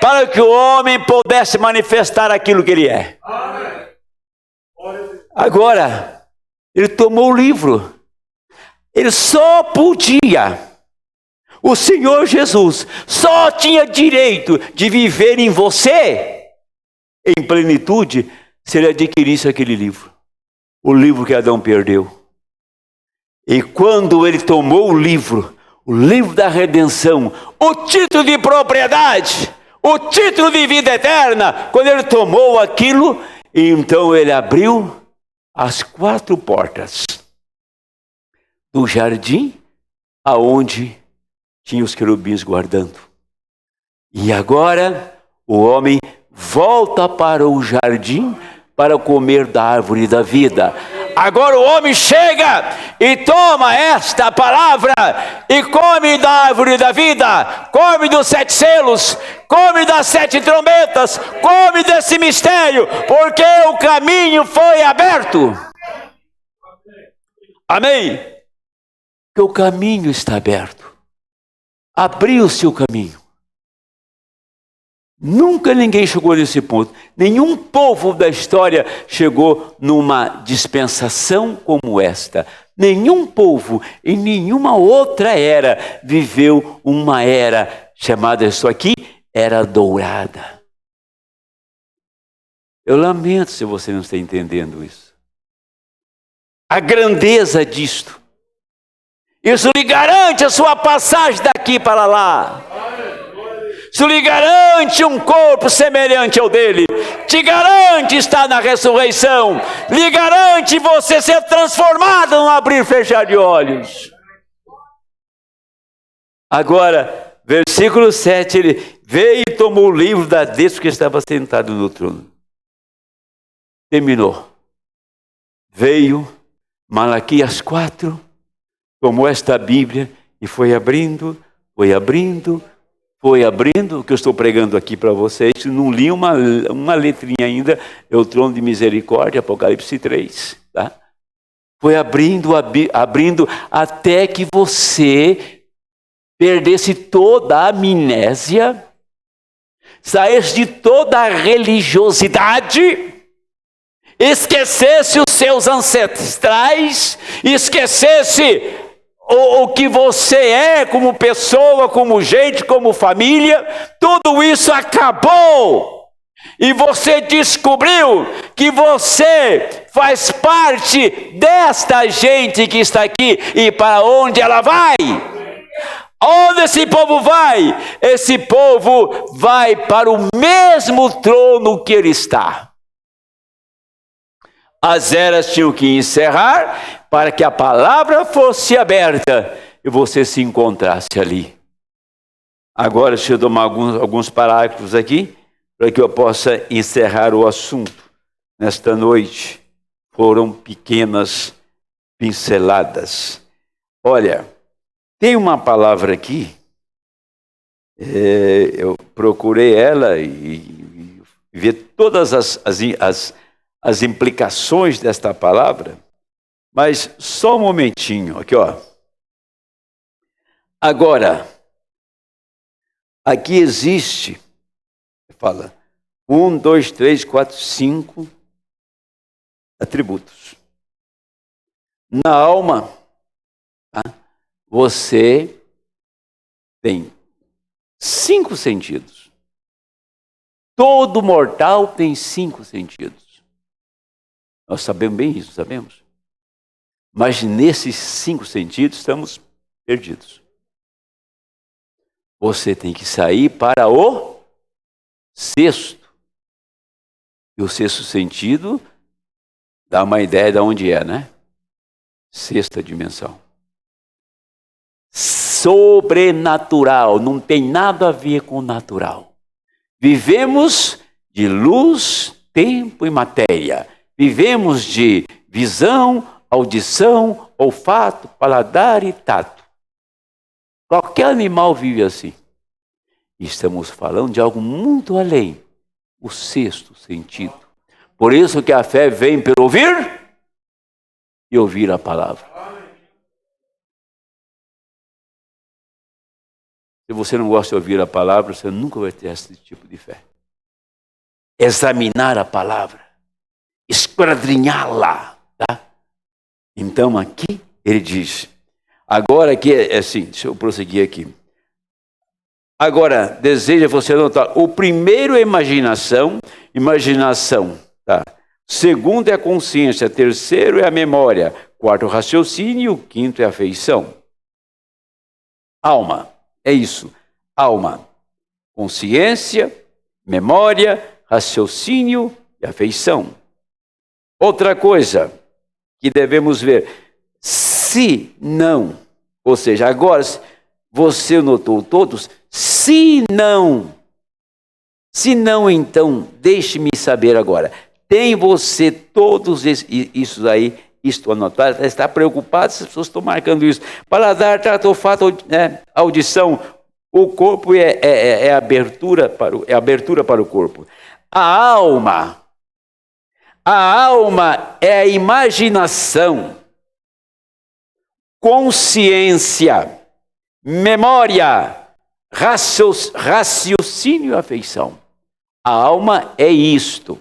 para que o homem pudesse manifestar aquilo que ele é. Agora, Ele tomou o livro. Ele só podia, o Senhor Jesus só tinha direito de viver em você em plenitude se Ele adquirisse aquele livro, o livro que Adão perdeu. E quando Ele tomou o livro da redenção, o título de propriedade, o título de vida eterna, quando Ele tomou aquilo, então Ele abriu as 4 portas do jardim, aonde tinha os querubins guardando. E agora o homem volta para o jardim para comer da árvore da vida. Agora o homem chega e toma esta palavra e come da árvore da vida, come dos 7 selos, come das 7 trombetas, come desse mistério, porque o caminho foi aberto. Amém? Que o caminho está aberto. Abriu-se o caminho. Nunca ninguém chegou nesse ponto. Nenhum povo da história chegou numa dispensação como esta. Nenhum povo em nenhuma outra era viveu uma era chamada, isso aqui, era dourada. Eu lamento se você não está entendendo isso. A grandeza disto. Isso lhe garante a sua passagem daqui para lá. Isso lhe garante um corpo semelhante ao dele. Te garante estar na ressurreição. Lhe garante você ser transformado no abrir e fechar de olhos. Agora, versículo 7, ele veio e tomou o livro da destra que estava sentado no trono. Terminou. Veio Malaquias 4, tomou esta Bíblia e foi abrindo, o que eu estou pregando aqui para vocês. Não li uma letrinha ainda, é o trono de misericórdia, Apocalipse 3. Tá? Foi abrindo, até que você perdesse toda a amnésia, saísse de toda a religiosidade, esquecesse os seus ancestrais, esquecesse o que você é como pessoa, como gente, como família. Tudo isso acabou. E você descobriu que você faz parte desta gente que está aqui. E para onde ela vai? Onde esse povo vai? Esse povo vai para o mesmo trono que ele está. As eras tinham que encerrar para que a palavra fosse aberta e você se encontrasse ali. Agora, deixa eu tomar alguns parágrafos aqui para que eu possa encerrar o assunto. Nesta noite foram pequenas pinceladas. Olha, tem uma palavra aqui, eu procurei ela e vi todas as implicações desta palavra, mas só um momentinho, aqui ó. Agora, aqui existe, fala, 1, 2, 3, 4, 5 atributos. Na alma, tá? Você tem 5 sentidos. Todo mortal tem 5 sentidos. Nós sabemos bem isso, sabemos? Mas nesses 5 sentidos estamos perdidos. Você tem que sair para o 6º. E o 6º sentido dá uma ideia de onde é, né? 6ª dimensão. Sobrenatural, não tem nada a ver com o natural. Vivemos de luz, tempo e matéria. Vivemos de visão, audição, olfato, paladar e tato. Qualquer animal vive assim. Estamos falando de algo muito além, o 6º sentido. Por isso que a fé vem pelo ouvir e ouvir a palavra. Se você não gosta de ouvir a palavra, você nunca vai ter esse tipo de fé. Examinar a palavra, esquadrinhá-la, tá? Então aqui ele diz, agora aqui é assim, deixa eu prosseguir aqui. Agora, deseja você notar, o primeiro é imaginação, tá? O segundo é a consciência, o terceiro é a memória, quarto o raciocínio, o quinto é a afeição. Alma, é isso, alma, consciência, memória, raciocínio e afeição. Outra coisa que devemos ver, se não, ou seja, agora você notou todos, se não, então, deixe-me saber agora, tem você todos isso aí, isto anotado, está preocupado, as pessoas estão marcando isso. Paladar, tato, olfato, audição, o corpo é abertura para o corpo. A alma é a imaginação, consciência, memória, raciocínio e afeição. A alma é isto.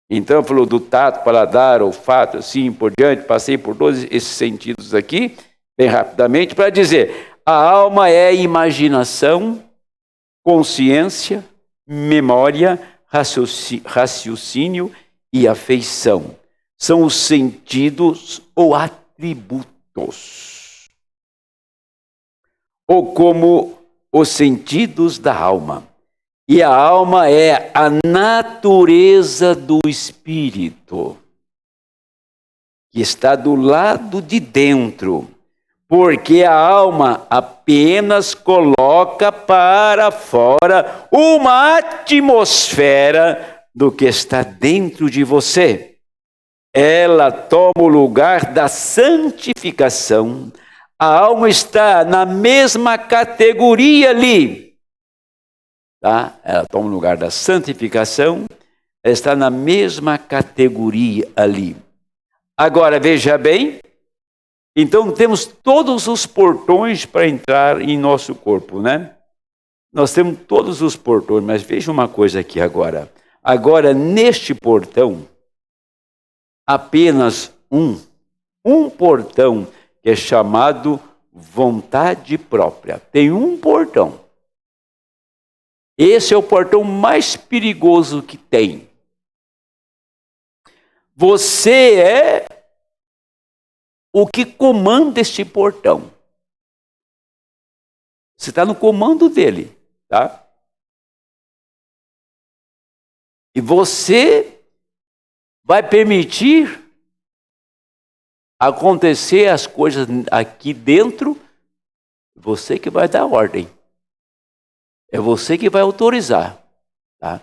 Então, falou do tato, paladar, olfato, assim por diante. Passei por todos esses sentidos aqui, bem rapidamente, para dizer, a alma é a imaginação, consciência, memória, raciocínio e afeição. São os sentidos ou atributos. Ou como os sentidos da alma. E a alma é a natureza do espírito, que está do lado de dentro, porque a alma apenas coloca para fora uma atmosfera do que está dentro de você. Ela toma o lugar da santificação. A alma está na mesma categoria ali. Tá? Ela toma o lugar da santificação, ela está na mesma categoria ali. Agora, veja bem, então temos todos os portões para entrar em nosso corpo, né? Nós temos todos os portões, mas veja uma coisa aqui agora. Agora, neste portão, apenas um portão que é chamado vontade própria. Tem um portão. Esse é o portão mais perigoso que tem. Você é o que comanda este portão. Você está no comando dele, tá? E você vai permitir acontecer as coisas aqui dentro, você que vai dar ordem. É você que vai autorizar. Tá?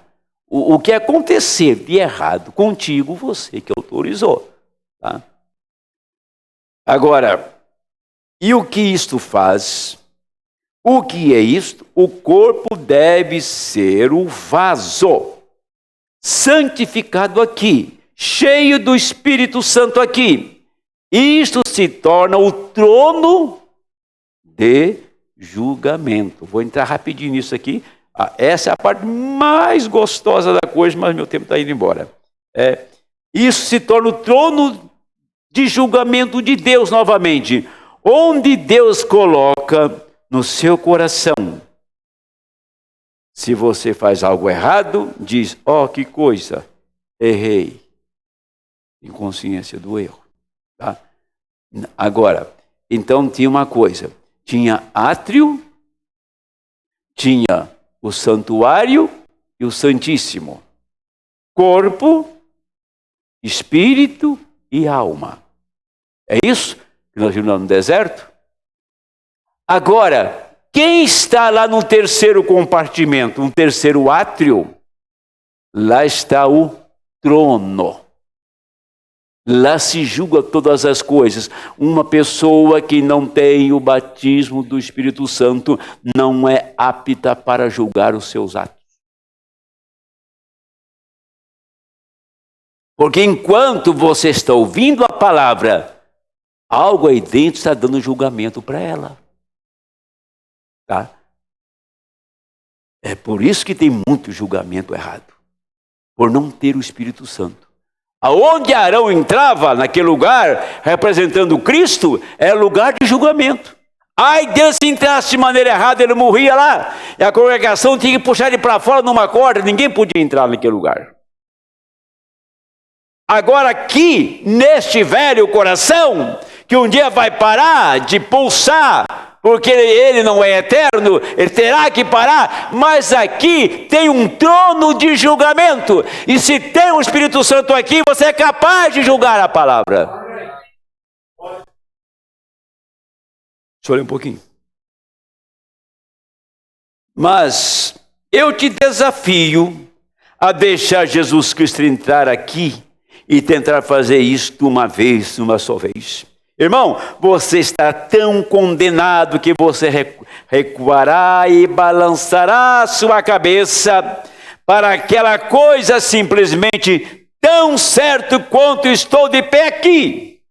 O que acontecer de errado contigo, você que autorizou. Tá? Agora, e o que isto faz? O que é isto? O corpo deve ser o vaso santificado aqui, cheio do Espírito Santo aqui. Isto se torna o trono de julgamento. Vou entrar rapidinho nisso aqui. Essa é a parte mais gostosa da coisa, mas meu tempo está indo embora. Isso se torna o trono de julgamento de Deus novamente, onde Deus coloca no seu coração Se você faz algo errado, diz, ó, que coisa, errei. Em consciência do erro. Tá? Agora, então tinha uma coisa. Tinha átrio, tinha o santuário e o santíssimo. Corpo, espírito e alma. É isso que nós vimos lá no deserto? Agora, quem está lá no terceiro compartimento, no terceiro átrio? Lá está o trono. Lá se julga todas as coisas. Uma pessoa que não tem o batismo do Espírito Santo não é apta para julgar os seus atos. Porque enquanto você está ouvindo a palavra, algo aí dentro está dando julgamento para ela. Tá? É por isso que tem muito julgamento errado. Por não ter o Espírito Santo. Aonde Arão entrava, naquele lugar, representando Cristo, é lugar de julgamento. Ai, Deus, se entrasse de maneira errada, ele morria lá. E a congregação tinha que puxar ele para fora numa corda, ninguém podia entrar naquele lugar. Agora aqui, neste velho coração, que um dia vai parar de pulsar, porque ele não é eterno, ele terá que parar, mas aqui tem um trono de julgamento, e se tem o Espírito Santo aqui, você é capaz de julgar a palavra. Deixa eu olhar um pouquinho. Mas eu te desafio a deixar Jesus Cristo entrar aqui e tentar fazer isto uma vez, uma só vez. Irmão, você está tão condenado que você recuará e balançará a sua cabeça para aquela coisa simplesmente tão certo quanto estou de pé aqui.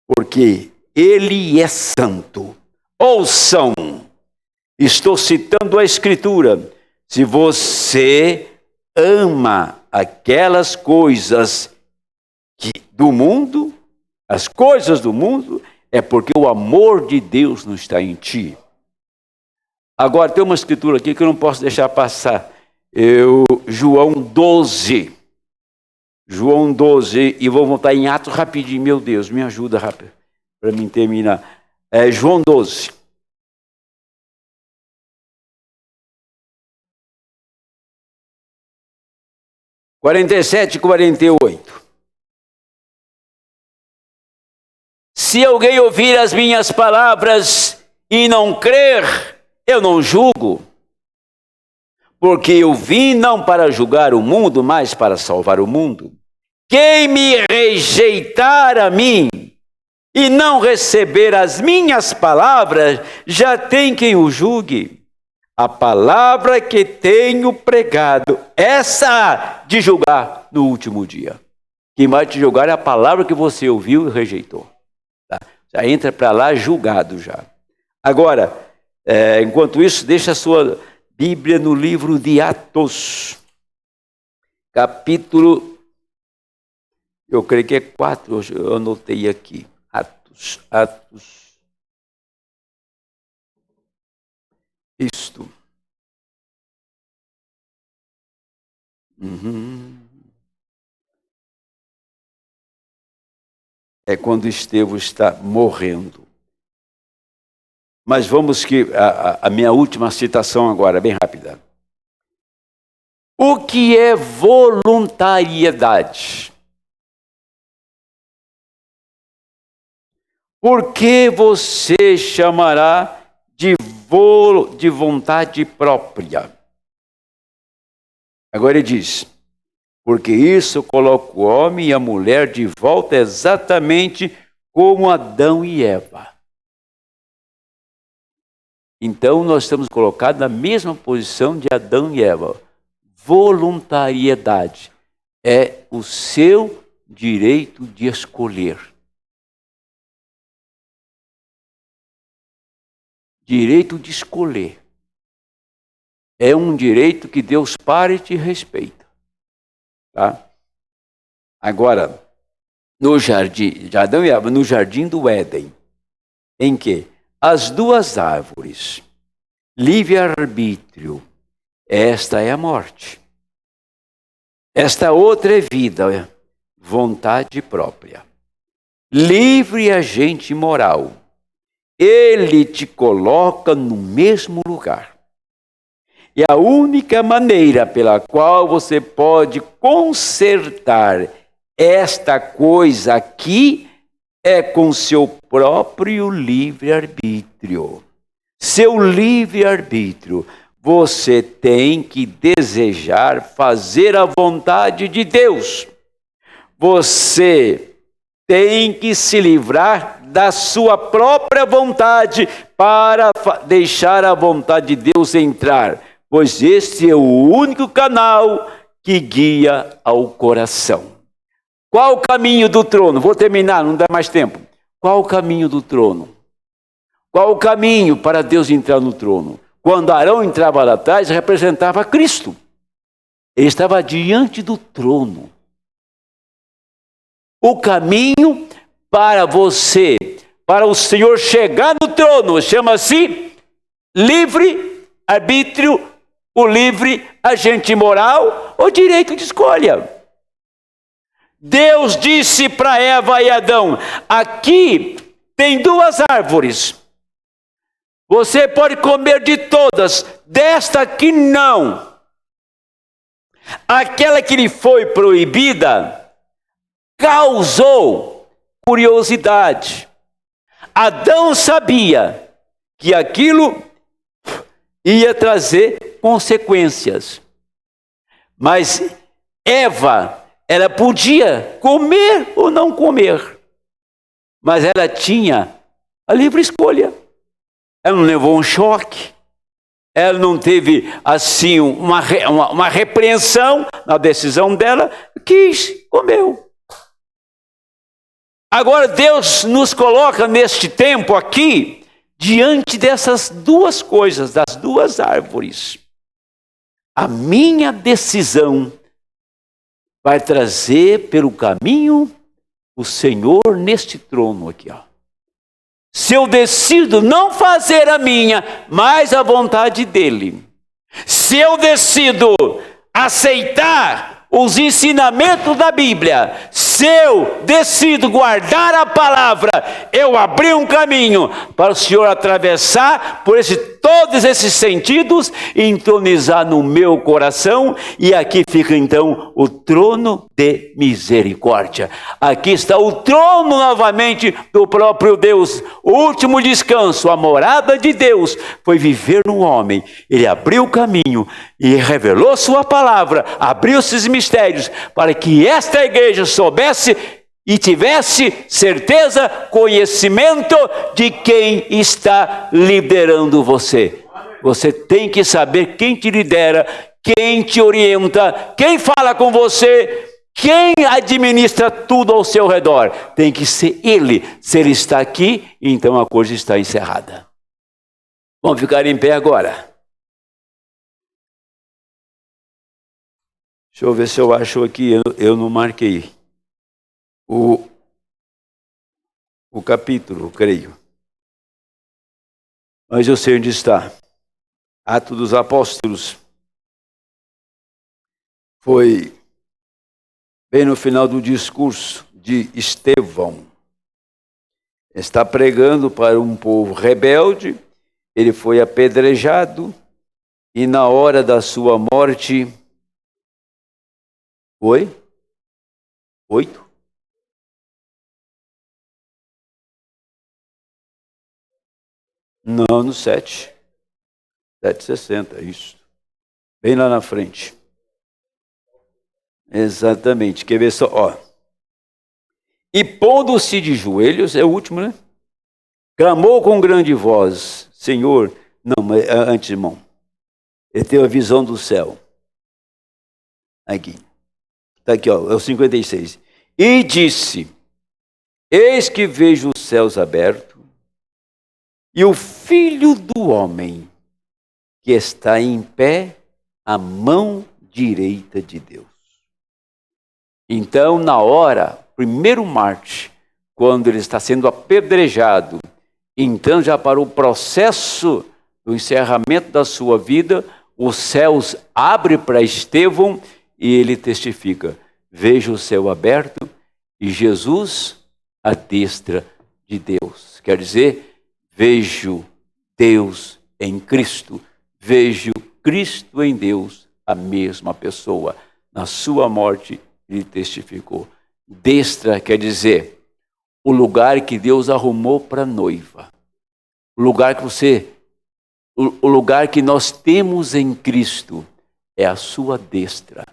Porque Ele é santo. Ouçam, estou citando a Escritura. Se você ama aquelas coisas do mundo, as coisas do mundo, é porque o amor de Deus não está em ti. Agora, tem uma escritura aqui que eu não posso deixar passar. João 12. João 12, e vou voltar em Atos rapidinho. Meu Deus, me ajuda rápido, para mim terminar. João 12. – 47 e 48. Se alguém ouvir as minhas palavras e não crer, eu não julgo. Porque eu vim não para julgar o mundo, mas para salvar o mundo. Quem me rejeitar a mim e não receber as minhas palavras, já tem quem o julgue. A palavra que tenho pregado, essa de julgar no último dia. Quem vai te julgar é a palavra que você ouviu e rejeitou. Já entra para lá julgado já. Agora, enquanto isso, deixa a sua Bíblia no livro de Atos. Capítulo, eu creio que é 4, eu anotei aqui. Atos. Isto. É quando Estevão está morrendo. Mas vamos que a minha última citação agora, bem rápida. O que é voluntariedade? Por que você chamará de vontade própria? Agora ele diz, porque isso coloca o homem e a mulher de volta exatamente como Adão e Eva. Então nós estamos colocados na mesma posição de Adão e Eva. Voluntariedade é o seu direito de escolher. Direito de escolher. É um direito que Deus para e te respeita. Tá? Agora, no jardim de Adão e Eva, no jardim do Éden, em que as duas árvores, livre-arbítrio, Esta é a morte. Esta outra é vida, vontade própria. Livre agente moral. Ele te coloca no mesmo lugar. E a única maneira pela qual você pode consertar esta coisa aqui é com seu próprio livre-arbítrio. Seu livre-arbítrio. Você tem que desejar fazer a vontade de Deus. Você tem que se livrar da sua própria vontade para deixar a vontade de Deus entrar, pois este é o único canal que guia ao coração. Qual o caminho do trono? Vou terminar, não dá mais tempo. Qual o caminho do trono? Qual o caminho para Deus entrar no trono? Quando Arão entrava lá atrás, representava Cristo. Ele estava diante do trono. O caminho para você, para o Senhor chegar no trono, chama-se livre-arbítrio, o livre agente moral, ou direito de escolha. Deus disse para Eva e Adão, aqui tem duas árvores. Você pode comer de todas, desta aqui não. Aquela que lhe foi proibida causou curiosidade. Adão sabia que aquilo ia trazer consequências. Mas Eva, ela podia comer ou não comer. Mas ela tinha a livre escolha. Ela não levou um choque, ela não teve assim uma repreensão na decisão dela, quis, comeu. Agora Deus nos coloca neste tempo aqui, diante dessas duas coisas, das duas árvores. A minha decisão vai trazer pelo caminho o Senhor neste trono aqui, ó. Se eu decido não fazer a minha, mas a vontade dele. Se eu decido aceitar os ensinamentos da Bíblia, se eu decido guardar a palavra, eu abri um caminho para o Senhor atravessar por todos esses sentidos e entronizar no meu coração, e aqui fica então o trono de misericórdia. Aqui está o trono novamente do próprio Deus. O último descanso, a morada de Deus, foi viver no homem. Ele abriu o caminho e revelou sua palavra, abriu esses mistérios para que esta igreja soubesse e tivesse certeza, conhecimento de quem está liderando você. Você tem que saber quem te lidera, quem te orienta, quem fala com você, quem administra tudo ao seu redor. Tem que ser Ele. Se Ele está aqui, então a coisa está encerrada. Vamos ficar em pé agora. Deixa eu ver se eu acho aqui, eu não marquei o capítulo, creio. Mas eu sei onde está. Atos dos Apóstolos. Foi bem no final do discurso de Estevão. Está pregando para um povo rebelde. Ele foi apedrejado e na hora da sua morte... Foi? 8? Não, no 7. 7,60, isso. Bem lá na frente. Exatamente. Quer ver só? Ó. E pondo-se de joelhos, é o último, né? Clamou com grande voz, Senhor... Não, mas antes, irmão. Ele teve a visão do céu. Aqui. Está aqui, ó, é o 56. E disse, eis que vejo os céus abertos e o Filho do Homem que está em pé à mão direita de Deus. Então, na hora, primeiro Marte, quando ele está sendo apedrejado, então já para o processo do encerramento da sua vida, os céus abrem para Estevão e ele testifica: vejo o céu aberto e Jesus à destra de Deus. Quer dizer, vejo Deus em Cristo, vejo Cristo em Deus, a mesma pessoa. Na sua morte, ele testificou. Destra quer dizer o lugar que Deus arrumou para a noiva. O lugar que nós temos em Cristo é a sua destra.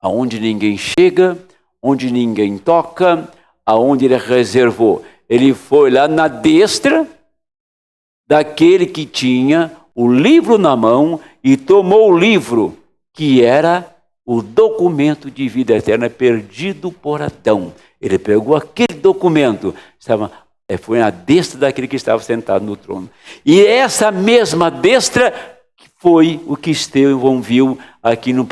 Aonde ninguém chega, onde ninguém toca, aonde ele reservou. Ele foi lá na destra daquele que tinha o livro na mão e tomou o livro, que era o documento de vida eterna perdido por Adão. Ele pegou aquele documento, foi na destra daquele que estava sentado no trono. E essa mesma destra foi o que Estevão viu aqui no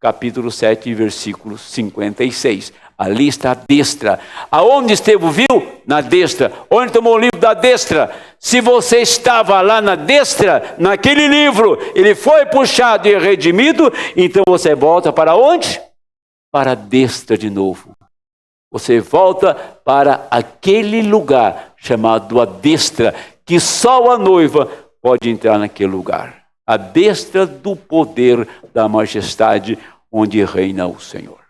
capítulo 7, versículo 56. Ali está a destra. Aonde Estevão viu? Na destra. Onde tomou o livro da destra? Se você estava lá na destra, naquele livro, ele foi puxado e redimido, então você volta para onde? Para a destra de novo. Você volta para aquele lugar chamado a destra, que só a noiva pode entrar naquele lugar. A destra do poder, da majestade, onde reina o Senhor.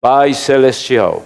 Pai Celestial,